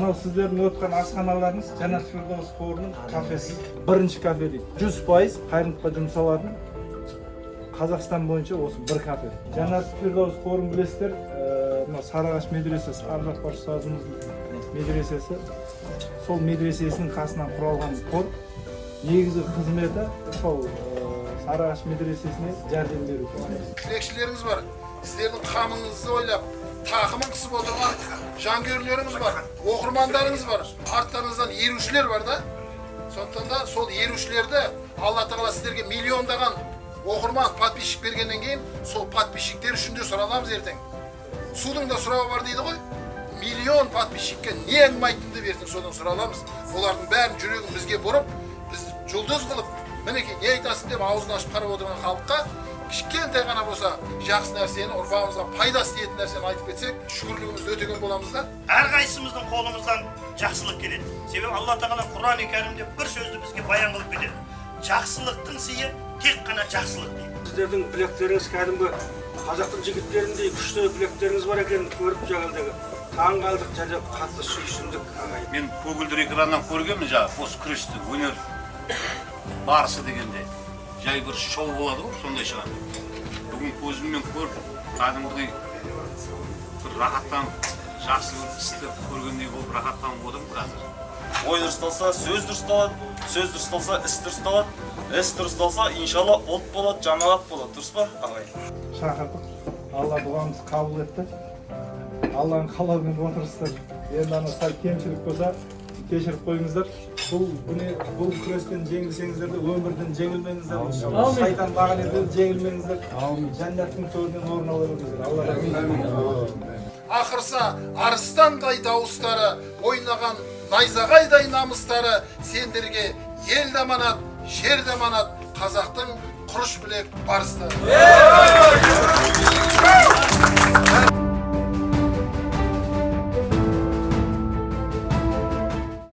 Мынау сіздердің өткен асханаларыңыз Жанат Фирдоус қорының кафесі. Бірінші кафе дейді. 100% қайырымдылыққа жұмсалатын Қазақстан бойынша осы бір кафе. Жанат Фирдоус қорын білесіздер, мынау Сарыағаш медресесі, Абжаппар ұстазымыздың медресесі. Сол медресесінің қасынан құралған қор. Негізгі қызметі сол Сарыағаш медресесіне жәрдем беру. Тілекшілеріңіз бар. Сіздердің қамыңызды ойлап, тақымын қысып отырған жанкүйерлеріңіз бар, оқырмандарыңыз бар, арттарыңыздан ерушілер бар да. Сондықтан да сол ерушілерді Алла Тағала сіздерге миллиондаған оқырман, подписчик бергеннен кейін, сол подписчиктер үшін де сұраламыз ертең. Судың да сұрауы бар дейді ғой. Миллион подписчикке не әңгіме айтынды ертең содан сұраламыз. Олардың бәрін жүрегін бізге бұрып, біз жұлдыз қылып, мінекей не айтасың деп аузын ашып қарап отырған халыққа кішкентай ғана болса жақсы нәрсені, ұрпағымызға пайдасы тиетін нәрсені айтып кетсек, шүкірлігімізді өтеген боламыз да. Әрқайсымыздың қолымыздан жақсылық келеді. Себебі Алла Тағала Құран-ы Кәрімде бір сөзді бізге баян қылып кетеді. Жақсылықтың сыйы тек қана жақсылық дейді. Сіздердің білектеріңіз кәдімгі қазақтың жігіттеріндей күшті білектеріңіз бар екенін көріп жаңағыдағы таң қалдық, және қатты сүйсіндік. Мен көгілдір экраннан көргенмін жаңағы осы күресті, өнер барысы дегенде. Жай бір шоу болады ғой, сондай шығады. Бүгін көзіммен көріп, кәдімгідей бір рахаттанып, жақсы істі көргендей болып рахаттанып отырмын қазір. Ой дұрысталса, сөз дұрысталады, сөз дұрысталса, іс дұрысталады, іс дұрысталса, иншалла ұлт болады, жамағат болады, дұрыс па, ағай? Шақырдық. Алла дұғамызды қабыл етті. Алланың қалауымен отырсыздар. Енді ана сәл кемшілік болса, кешіріп қойыңыздар. Бұл күрестен жеңілсеңіздер де өмірден жеңілмеңіздер. Шайтан лағынетінен жеңілмеңіздер. Жәннаттың төрінен орын ала беріңіздер. Алла разы болсын. Ақырса арыстандай дауыстары, ойнаған найзағайдай намыстары сендерге ел де аманат, жер де аманат, қазақтың құрыш білек барыстары.